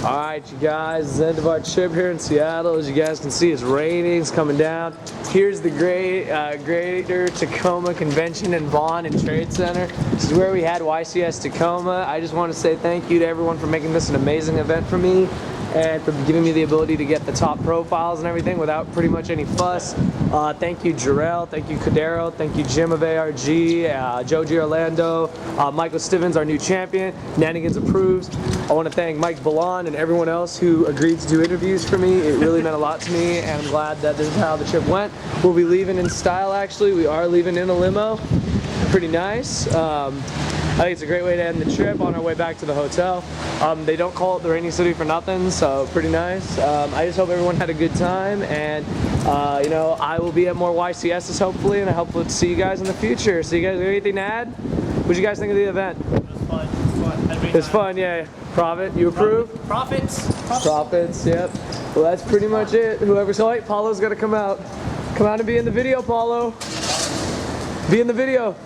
Alright, you guys, it's the end of our trip here in Seattle. As you guys can see, it's raining, it's coming down. Here's the Greater Tacoma Convention and Bond and Trade Center. This is where we had YCS Tacoma. I just want to say thank you to everyone for making this an amazing event for me and for giving me the ability to get the top profiles and everything without pretty much any fuss. Thank you Jarrell, thank you Cadero, thank you Jim of ARG, Joji Orlando, Michael Stivens, our new champion, Nanigans Approves. I want to thank Mike Balan and everyone else who agreed to do interviews for me. It really meant a lot to me, and I'm glad that this is how the trip went. We'll be leaving in style, actually. We are leaving in a limo. Pretty nice. I think it's a great way to end the trip on our way back to the hotel. They don't call it the Rainy City for nothing, so pretty nice. I just hope everyone had a good time, and you know, I will be at more YCSs hopefully, and I hope to see you guys in the future. So you guys have anything to add? What did you guys think of the event? It was fun. It was fun, yeah. Profit, you approve? Profits, yep. Well, that's pretty much it. Whoever's late, Paulo's gotta come out. Come out and be in the video, Paulo. Be in the video.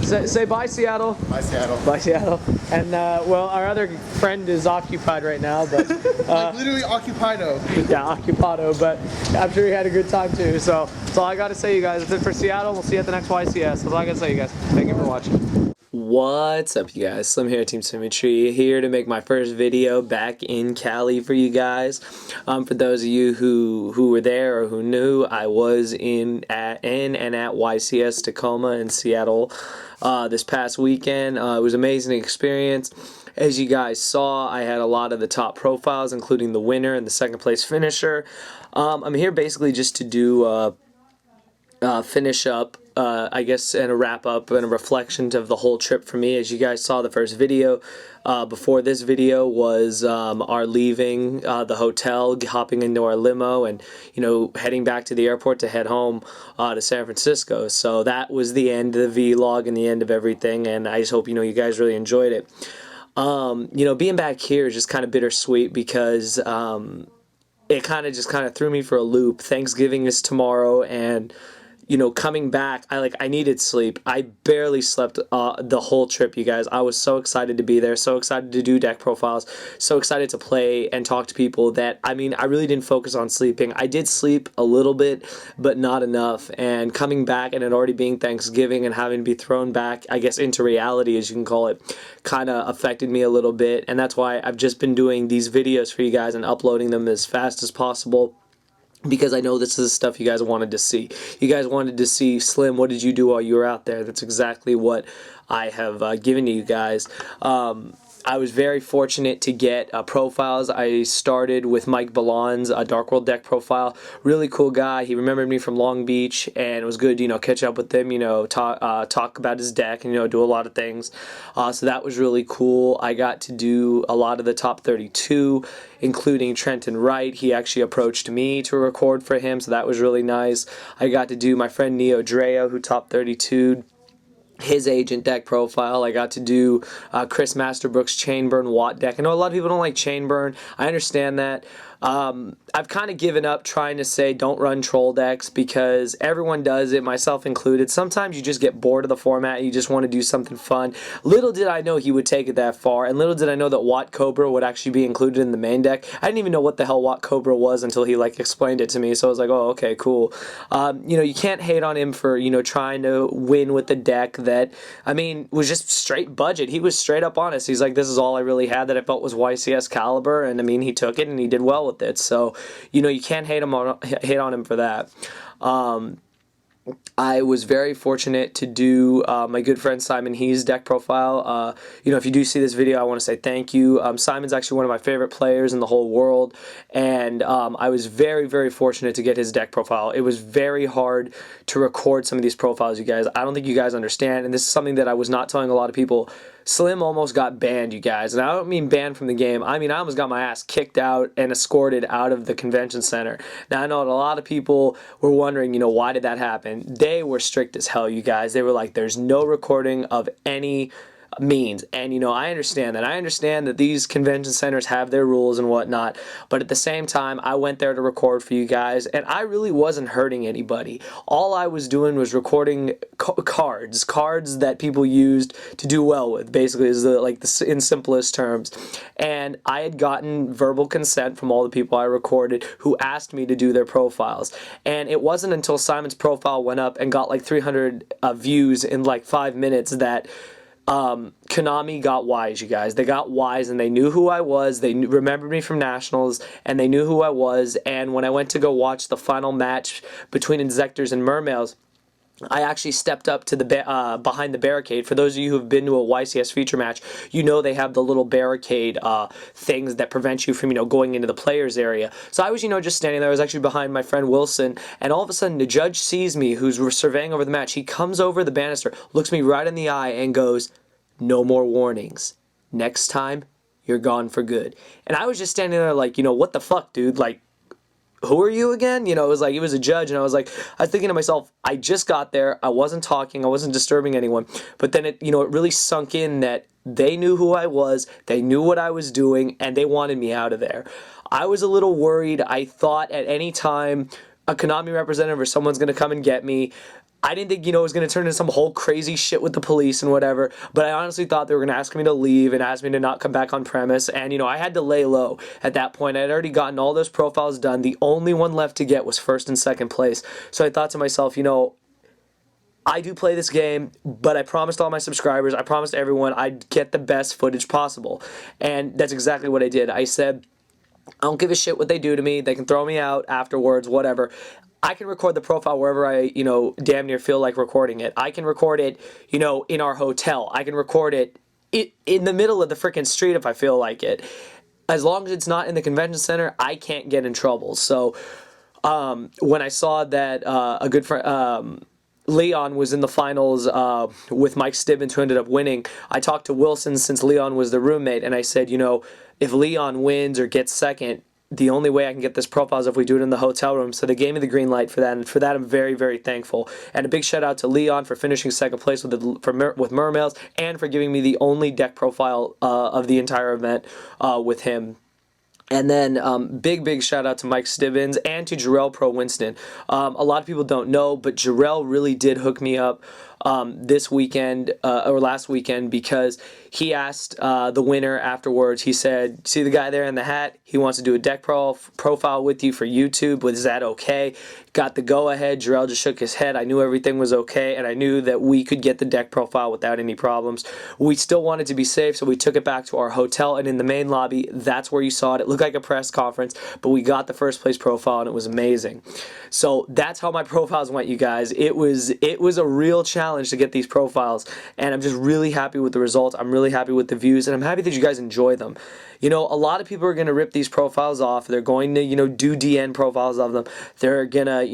Say bye, Seattle. Bye, Seattle. Bye, Seattle. And, well, our other friend is occupied right now, but... like literally occupado. Yeah, occupado, but I'm sure he had a good time, too. So, that's all I got to say, you guys. That's it for Seattle. We'll see you at the next YCS. That's all I got to say, you guys. Thank you for watching. What's up, you guys? Slim here, SlimXTeamSymmetry, here to make my first video back in Cali for you guys. For those of you who were there or who knew, I was in and at YCS Tacoma in Seattle this past weekend. It was an amazing experience. As you guys saw, I had a lot of the top profiles, including the winner and the second place finisher. I'm here basically just to do finish up, I guess, and a wrap up and a reflection of the whole trip for me. As you guys saw, the first video before this video was our leaving the hotel, hopping into our limo, and heading back to the airport to head home to San Francisco. So that was the end of the vlog and the end of everything, and I just hope you guys really enjoyed it. Being back here is just kind of bittersweet because it kind of threw me for a loop. Thanksgiving is tomorrow, and coming back, I needed sleep. I barely slept the whole trip, you guys. I was so excited to be there, so excited to do deck profiles, so excited to play and talk to people that, I really didn't focus on sleeping. I did sleep a little bit, but not enough. And coming back and it already being Thanksgiving and having to be thrown back, I guess, into reality, as you can call it, kind of affected me a little bit. And that's why I've just been doing these videos for you guys and uploading them as fast as possible, because I know this is the stuff you guys wanted to see. You guys wanted to see, Slim, what did you do while you were out there? That's exactly what I have given to you guys. I was very fortunate to get profiles. I started with Mike Balan's Dark World deck profile. Really cool guy. He remembered me from Long Beach, and it was good, catch up with him, talk about his deck, and, do a lot of things. So that was really cool. I got to do a lot of the top 32, including Trenton Wright. He actually approached me to record for him, so that was really nice. I got to do my friend Neo Dreo, who top 32. His agent deck profile. I got to do Chris Masterbrook's Chainburn Watt deck. I know a lot of people don't like Chainburn. I understand that. I've kind of given up trying to say don't run troll decks because everyone does it, myself included. Sometimes you just get bored of the format and you just want to do something fun. Little did I know he would take it that far, and little did I know that Watt Cobra would actually be included in the main deck. I didn't even know what the hell Watt Cobra was until he explained it to me, so I was like, oh, okay, cool. You can't hate on him for trying to win with the deck that was just straight budget. He was straight up honest. He's like, this is all I really had that I felt was YCS caliber, and he took it and he did well with it. So you can't hate on him for that. I was very fortunate to do my good friend Simon He's deck profile. If you do see this video, I want to say thank you. Simon's actually one of my favorite players in the whole world, and I was very, very fortunate to get his deck profile. It was very hard to record some of these profiles, you guys. I don't think you guys understand, and this is something that I was not telling a lot of people. Slim almost got banned, you guys, and I don't mean banned from the game. I almost got my ass kicked out and escorted out of the convention center. Now, I know a lot of people were wondering, why did that happen? They were strict as hell, you guys. They were like, there's no recording of any means. And you know, I understand that. I understand that these convention centers have their rules and whatnot, but at the same time, I went there to record for you guys, and I really wasn't hurting anybody. All I was doing was recording cards that people used to do well with, basically, is in simplest terms. And I had gotten verbal consent from all the people I recorded who asked me to do their profiles. And it wasn't until Simon's profile went up and got like 300 views in like 5 minutes that Konami got wise, you guys. They got wise, and they knew who I was. They remembered me from Nationals, and they knew who I was. And when I went to go watch the final match between Insectors and Mermails, I actually stepped up to the behind the barricade. For those of you who have been to a YCS feature match, you know they have the little barricade things that prevent you from, going into the players area. So I was, just standing there. I was actually behind my friend Wilson, and all of a sudden the judge sees me, who's surveying over the match. He comes over the banister, looks me right in the eye, and goes, "No more warnings. Next time, you're gone for good." And I was just standing there like, what the fuck, dude? Like, who are you again? It was like, he was a judge, and I was thinking to myself, I just got there, I wasn't talking, I wasn't disturbing anyone, but then it really sunk in that they knew who I was, they knew what I was doing, and they wanted me out of there. I was a little worried. I thought at any time a Konami representative or someone's going to come and get me. I didn't think, it was going to turn into some whole crazy shit with the police and whatever, but I honestly thought they were going to ask me to leave and ask me to not come back on premise, and, I had to lay low at that point. I had already gotten all those profiles done. The only one left to get was first and second place, so I thought to myself, I do play this game, but I promised all my subscribers, I promised everyone I'd get the best footage possible, and that's exactly what I did. I said, I don't give a shit what they do to me. They can throw me out afterwards, whatever. I can record the profile wherever I, damn near feel like recording it. I can record it, in our hotel. I can record it in the middle of the freaking street if I feel like it. As long as it's not in the convention center, I can't get in trouble. So when I saw that a good friend, Leon, was in the finals with Mike Stibbins, who ended up winning, I talked to Wilson, since Leon was the roommate, and I said, if Leon wins or gets second, the only way I can get this profile is if we do it in the hotel room. So they gave me the green light for that, and for that I'm very, very thankful. And a big shout out to Leon for finishing second place with Mermails, and for giving me the only deck profile of the entire event with him. And then big shout out to Mike Stibbins and to Jarrell Pro Winston. A lot of people don't know, but Jarrell really did hook me up this weekend or last weekend, because he asked the winner afterwards. He said, "See the guy there in the hat? He wants to do a deck profile with you for YouTube. Is that okay?" Got the go-ahead. Jarrell just shook his head. I knew everything was okay, and I knew that we could get the deck profile without any problems. We still wanted to be safe, so we took it back to our hotel, and in the main lobby, that's where you saw it. It looked like a press conference, but we got the first place profile, and it was amazing. So that's how my profiles went, you guys. It was a real challenge to get these profiles, and I'm just really happy with the results. I'm really happy with the views, and I'm happy that you guys enjoy them. A lot of people are going to rip these profiles off. They're going to, do DN profiles of them. They're going to,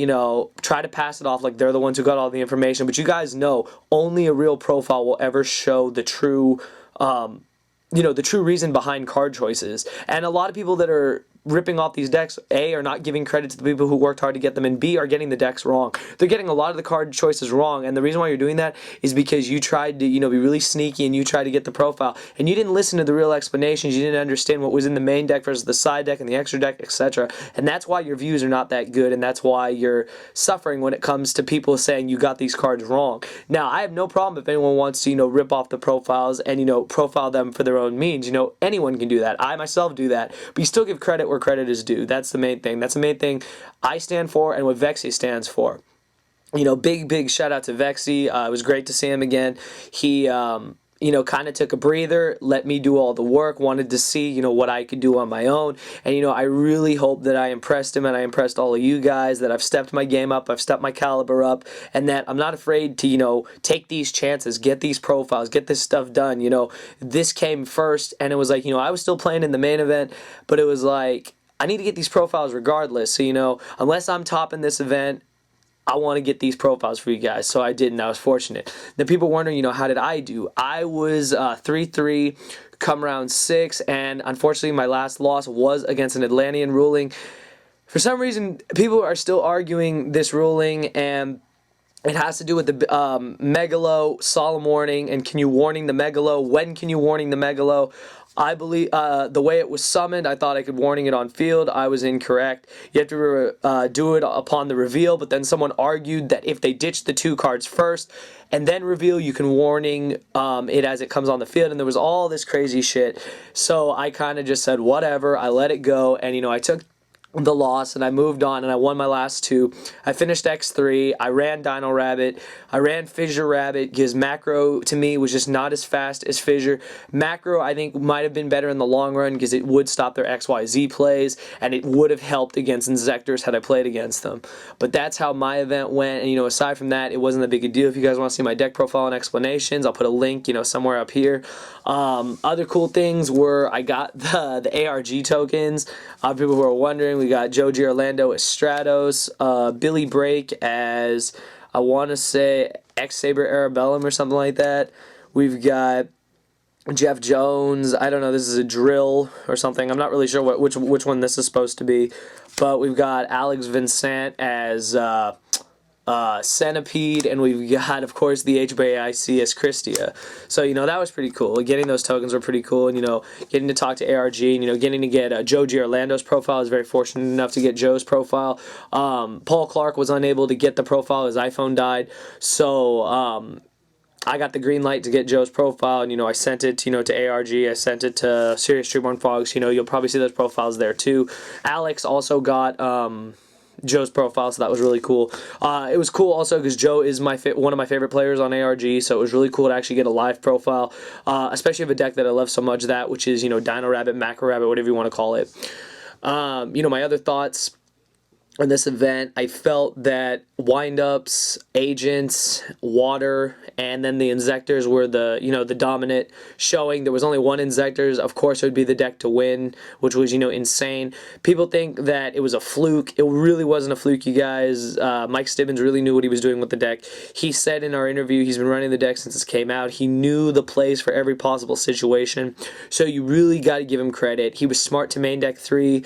try to pass it off like they're the ones who got all the information. But you guys know, only a real profile will ever show the true, the true reason behind card choices. And a lot of people that are ripping off these decks, A, are not giving credit to the people who worked hard to get them, and B, are getting the decks wrong. They're getting a lot of the card choices wrong, and the reason why you're doing that is because you tried to, be really sneaky, and you tried to get the profile, and you didn't listen to the real explanations. You didn't understand what was in the main deck versus the side deck and the extra deck, etc. And that's why your views are not that good, and that's why you're suffering when it comes to people saying you got these cards wrong. Now, I have no problem if anyone wants to, rip off the profiles and, profile them for their own means. Anyone can do that. I myself do that, but you still give credit where credit is due. That's the main thing. That's the main thing I stand for, and what Vexy stands for. Big shout out to Vexy. It was great to see him again. He kind of took a breather, let me do all the work, wanted to see, what I could do on my own. And, I really hope that I impressed him, and I impressed all of you guys, that I've stepped my game up, I've stepped my caliber up, and that I'm not afraid to, take these chances, get these profiles, get this stuff done. This came first, and it was like, I was still playing in the main event, but it was like, I need to get these profiles regardless. So, unless I'm topping this event, I want to get these profiles for you guys. So I did, and I was fortunate. The people wondering, how did I do? I was 3-3 come round 6, and unfortunately my last loss was against an Atlantean ruling. For some reason, people are still arguing this ruling, and It has to do with the Megalo, Solemn Warning, and can you warning the Megalo? When can you warning the Megalo? I believe the way it was summoned, I thought I could warning it on field. I was incorrect. You have to do it upon the reveal, but then someone argued that if they ditch the 2 cards first and then reveal, you can warning it as it comes on the field, and there was all this crazy shit. So I kind of just said, whatever, I let it go, and, you know, I took the loss and I moved on and I won my last 2. I finished X3. I ran Dino Rabbit. I ran Fissure Rabbit because Macro to me was just not as fast as Fissure. Macro I think might have been better in the long run because it would stop their XYZ plays and it would have helped against Insectors had I played against them. But that's how my event went, and, you know, aside from that, it wasn't that big a deal. If you guys want to see my deck profile and explanations, I'll put a link, you know, somewhere up here. Other cool things were I got the ARG tokens. People who are wondering, we got Joe G. Orlando as Stratos, Billy Break as, I want to say, X-Saber Arabellum or something like that. We've got Jeff Jones. I don't know, this is a drill or something. I'm not really sure which one this is supposed to be. But we've got Alex Vincent as Centipede, and we've got, of course, the YCS Christia. So, you know, that was pretty cool. Getting those tokens were pretty cool, and, you know, getting to talk to ARG, and, you know, getting to get Joe G. Orlando's profile. I was very fortunate enough to get Joe's profile. Paul Clark was unable to get the profile. His iPhone died. So, I got the green light to get Joe's profile, and, you know, I sent it, you know, to ARG. I sent it to Serious Streetborn Fogs. You know, you'll probably see those profiles there, too. Alex also got Joe's profile, so that was really cool. It was cool also because Joe is one of my favorite players on ARG, so it was really cool to actually get a live profile, especially of a deck that I love so much, which is, you know, Dino Rabbit, Macro Rabbit, whatever you want to call it. You know, my other thoughts on this event, I felt that windups, agents, water, and then the Insectors were the, you know, the dominant showing. There was only one Insectors. Of course, it would be the deck to win, which was, you know, insane. People think that it was a fluke. It really wasn't a fluke, you guys. Mike Stibbins really knew what he was doing with the deck. He said in our interview, he's been running the deck since it came out. He knew the plays for every possible situation. So you really got to give him credit. He was smart to main deck 3,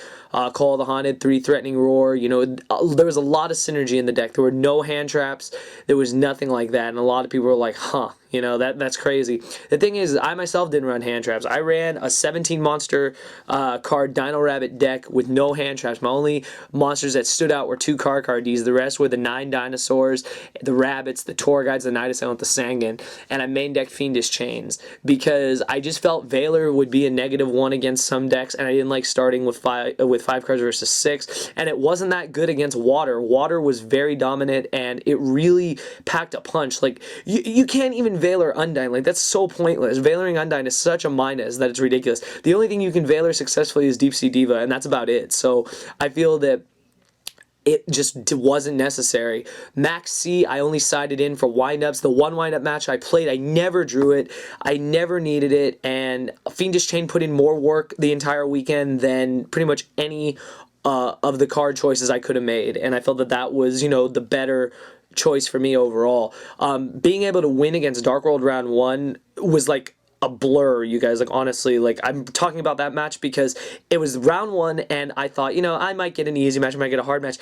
Call of the Haunted, 3 Threatening Roar. You know, there was a lot of synergy in the deck. There were no hand traps. There was nothing like that. And a lot of people were like, huh, you know, that's crazy. The thing is, I myself didn't run hand traps. I ran a 17 monster card Dino Rabbit deck with no hand traps. My only monsters that stood out were 2 Carcardies. The rest were the 9 dinosaurs, the rabbits, the tour guides, the Night Assailant, the Sangan. And I main deck Fiendish Chains because I just felt Valor would be a -1 against some decks, and I didn't like starting with 5 cards versus 6. And it wasn't that good against Water. Water was very dominant, and it really packed a punch. Like, you can't even Valor Undyne. Like, that's so pointless. Valoring Undyne is such a minus that it's ridiculous. The only thing you can Valor successfully is Deep Sea Diva, and that's about it. So I feel that it just wasn't necessary. Max C, I only sided in for windups. The one windup match I played, I never drew it. I never needed it, and Fiendish Chain put in more work the entire weekend than pretty much any of the card choices I could have made, and I felt that that was, you know, the better choice for me overall. Being able to win against Dark World round 1 was like a blur, you guys. Like, honestly, like, I'm talking about that match because it was round 1 and I thought, you know, I might get an easy match, I might get a hard match.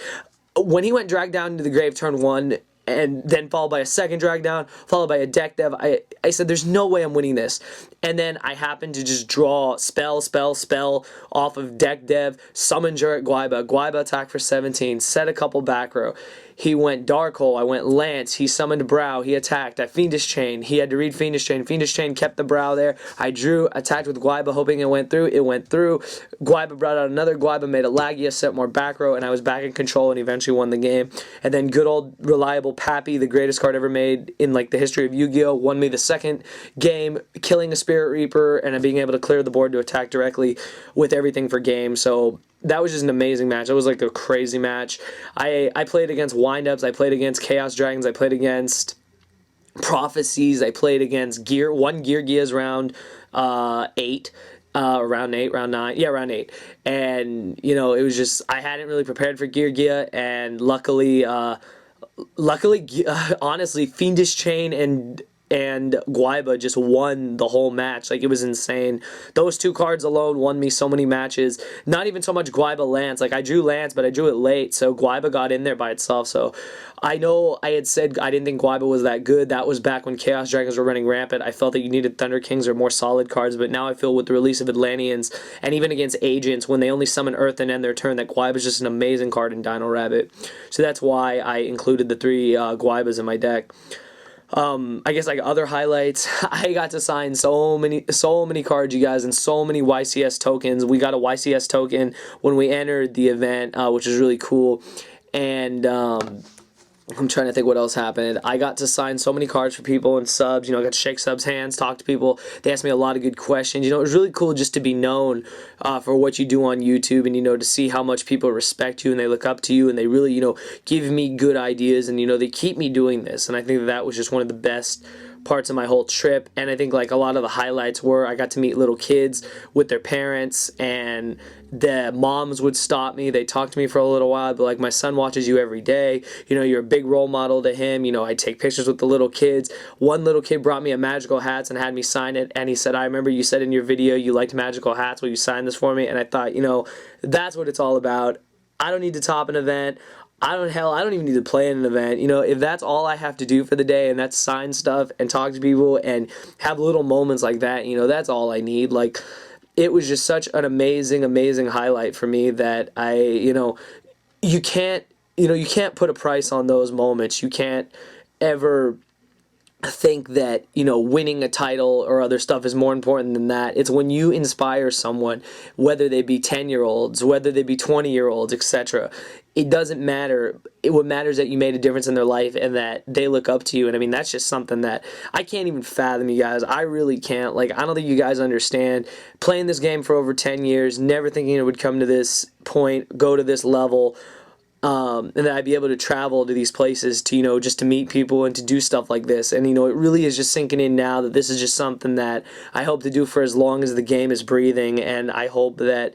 When he went drag down into the grave turn 1 and then followed by a second drag down, followed by a deck dev, I said, there's no way I'm winning this. And then I happened to just draw spell off of deck dev, summon Jurek Gwaiba attack for 17, set a couple back row. He went Dark Hole, I went Lance, he summoned Brow, he attacked, I Fiendish Chain, he had to read Fiendish Chain kept the Brow there, I drew, attacked with Gwaiba hoping it went through, Gwaiba brought out another Gwaiba, made it laggy, set more back row, and I was back in control and eventually won the game. And then good old reliable Pappy, the greatest card ever made in like the history of Yu-Gi-Oh, won me the second game, killing a Spirit Reaper and being able to clear the board to attack directly with everything for game. So that was just an amazing match. It was like a crazy match. I played against windups, I played against Chaos Dragons, I played against Prophecies, I played against one Gear Gias round 8. Round 8. And, you know, it was just, I hadn't really prepared for Gear Gia, and luckily, honestly, Fiendish Chain and and Guaiba just won the whole match. Like, it was insane. Those 2 cards alone won me so many matches. Not even so much Guaiba Lance. Like, I drew Lance, but I drew it late, so Guaiba got in there by itself. So I know I had said I didn't think Guaiba was that good. That was back when Chaos Dragons were running rampant. I felt that you needed Thunder Kings or more solid cards, but now I feel with the release of Atlanteans, and even against Agents, when they only summon Earth and end their turn, that Guaiba is just an amazing card in Dino Rabbit. So that's why I included the 3 Guaibas in my deck. I guess like other highlights, I got to sign so many cards, you guys, and so many YCS tokens. We got a YCS token when we entered the event, which is really cool. And I'm trying to think what else happened. I got to sign so many cards for people and subs. You know, I got to shake subs' hands, talk to people. They asked me a lot of good questions. You know, it was really cool just to be known for what you do on YouTube, and, you know, to see how much people respect you and they look up to you, and they really, you know, give me good ideas, and, you know, they keep me doing this. And I think that was just one of the best parts of my whole trip. And I think like a lot of the highlights were I got to meet little kids with their parents, and the moms would stop me. They talked to me for a little while, but like, my son watches you every day. You know, you're a big role model to him. You know, I take pictures with the little kids. One little kid brought me a magical hats and had me sign it, and he said, I remember you said in your video you liked magical hats. Will you sign this for me? And I thought, you know, that's what it's all about. I don't need to top an event. I don't even need to play in an event. You know, if that's all I have to do for the day, and that's sign stuff and talk to people and have little moments like that, you know, that's all I need. Like, it was just such an amazing highlight for me that you can't put a price on those moments. You can't ever think that, you know, winning a title or other stuff is more important than that. It's when you inspire someone, whether they be 10-year-olds, whether they be 20-year-olds, etc. It doesn't matter. What matters is that you made a difference in their life and that they look up to you. And I mean, that's just something that I can't even fathom, you guys. I really can't. Like, I don't think you guys understand. Playing this game for over 10 years, never thinking it would come to this point, go to this level. And that I'd be able to travel to these places to, you know, just to meet people and to do stuff like this. And, you know, it really is just sinking in now that this is just something that I hope to do for as long as the game is breathing. And I hope that,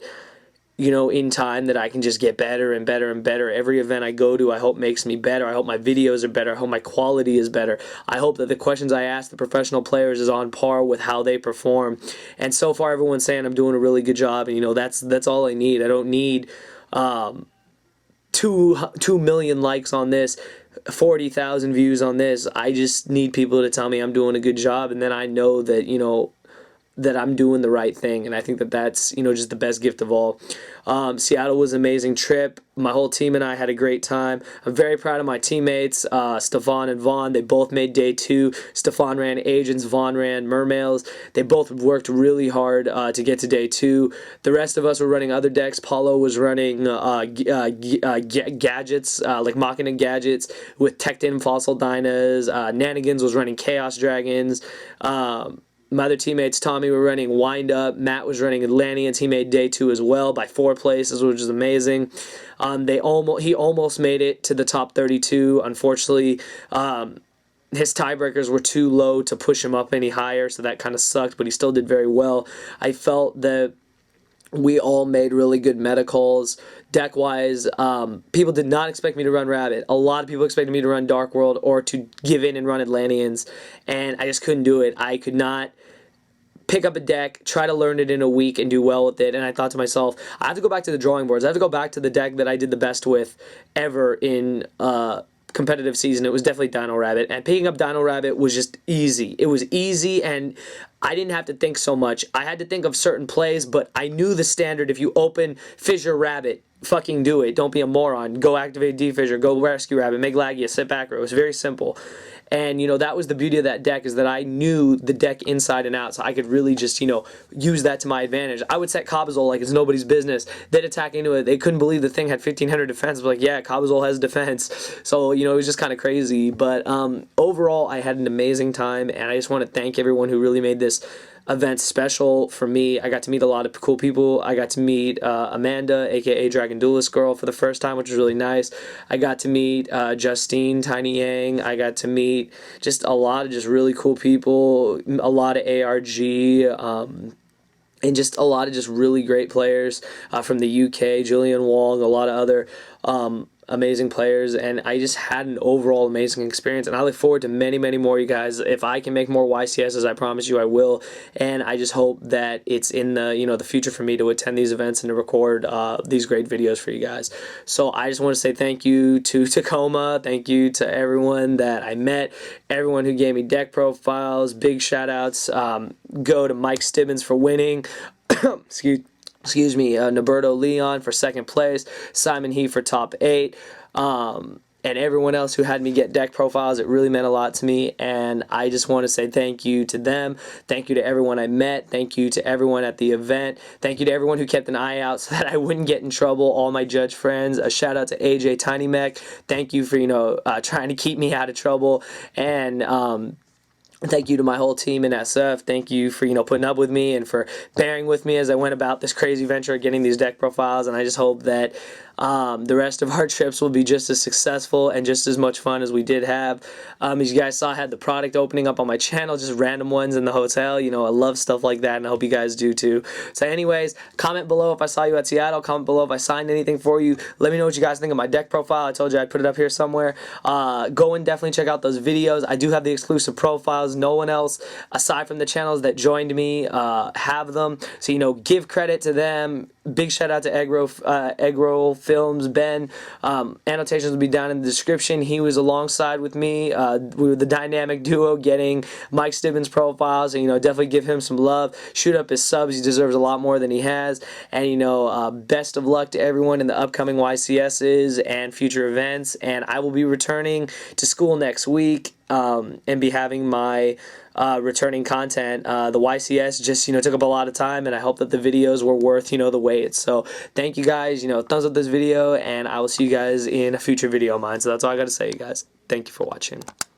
you know, in time that I can just get better and better and better. Every event I go to, I hope makes me better. I hope my videos are better. I hope my quality is better. I hope that the questions I ask the professional players is on par with how they perform. And so far, everyone's saying I'm doing a really good job. And, you know, that's all I need. I don't need 2 million likes on this, 40,000 views on this. I just need people to tell me I'm doing a good job, and then I know that, you know, that I'm doing the right thing. And I think that that's, you know, just the best gift of all. Seattle was an amazing trip. My whole team and I had a great time. I'm very proud of my teammates, Stefan and Vaughn. They both made day 2. Stefan ran Agents, Vaughn ran Mermails. They both worked really hard to get to day 2. The rest of us were running other decks. Paulo was running gadgets, like Machina gadgets with Tecton Fossil Dynas. Nanigans was running Chaos Dragons. My other teammates, Tommy, were running Wind Up. Matt was running Atlanteans. He made day 2 as well by 4 places, which is amazing. He almost made it to the top 32. Unfortunately, his tiebreakers were too low to push him up any higher, so that kind of sucked, but he still did very well. I felt that we all made really good meta calls. Deck-wise, people did not expect me to run Rabbit. A lot of people expected me to run Dark World or to give in and run Atlanteans, and I just couldn't do it. I could not pick up a deck, try to learn it in a week, and do well with it. And I thought to myself, I have to go back to the drawing boards. I have to go back to the deck that I did the best with ever in competitive season. It was definitely Dino Rabbit, and picking up Dino Rabbit was just easy. It was easy, and I didn't have to think so much. I had to think of certain plays, but I knew the standard. If you open Fissure Rabbit, fucking do it. Don't be a moron. Go activate D-Fissure. Go rescue Rabbit. Make Lagia. Sit back row. It was very simple. And, you know, that was the beauty of that deck, is that I knew the deck inside and out, so I could really just, you know, use that to my advantage. I would set Cabazol like it's nobody's business. They'd attack into it. They couldn't believe the thing had 1,500 defense. I was like, yeah, Cabazol has defense. So, you know, it was just kind of crazy. But overall, I had an amazing time, and I just want to thank everyone who really made this event special for me. I got to meet a lot of cool people. I got to meet Amanda, aka Dragon Duelist Girl, for the first time, which was really nice. I got to meet Justine, Tiny Yang. I got to meet just a lot of just really cool people, a lot of ARG, and just a lot of just really great players from the UK, Julian Wong, a lot of other amazing players, and I just had an overall amazing experience, and I look forward to many, many more, you guys. If I can make more YCSs, I promise you I will, and I just hope that it's in the, you know, the future for me to attend these events and to record these great videos for you guys. So I just want to say thank you to Tacoma, thank you to everyone that I met, everyone who gave me deck profiles, big shout outs, go to Mike Stibbins for winning, excuse me, Noberto Leon for second place, Simon He for top 8, and everyone else who had me get deck profiles. It really meant a lot to me, and I just want to say thank you to them. Thank you to everyone I met. Thank you to everyone at the event. Thank you to everyone who kept an eye out so that I wouldn't get in trouble, all my judge friends. A shout out to AJ Tiny Mech. Thank you for, you know, trying to keep me out of trouble, and thank you to my whole team in SF. Thank you for, you know, putting up with me and for bearing with me as I went about this crazy venture of getting these deck profiles. And I just hope that the rest of our trips will be just as successful and just as much fun as we did have. As you guys saw, I had the product opening up on my channel, just random ones in the hotel. You know, I love stuff like that, and I hope you guys do too. So anyways, comment below if I saw you at Seattle. Comment below if I signed anything for you. Let me know what you guys think of my deck profile. I told you I'd put it up here somewhere. Go and definitely check out those videos. I do have the exclusive profiles. No one else, aside from the channels that joined me, have them. So, you know, give credit to them. Big shout out to Egg Roll Films, Ben. Annotations will be down in the description. He was alongside with me. We were the dynamic duo getting Mike Stibbins profiles, and, you know, definitely give him some love. Shoot up his subs. He deserves a lot more than he has. And, you know, best of luck to everyone in the upcoming YCSs and future events. And I will be returning to school next week and be having my returning content. The YCS just, you know, took up a lot of time, and I hope that the videos were worth, you know, the wait. So thank you guys. You know, thumbs up this video, and I will see you guys in a future video of mine. So that's all I got to say, you guys. Thank you for watching.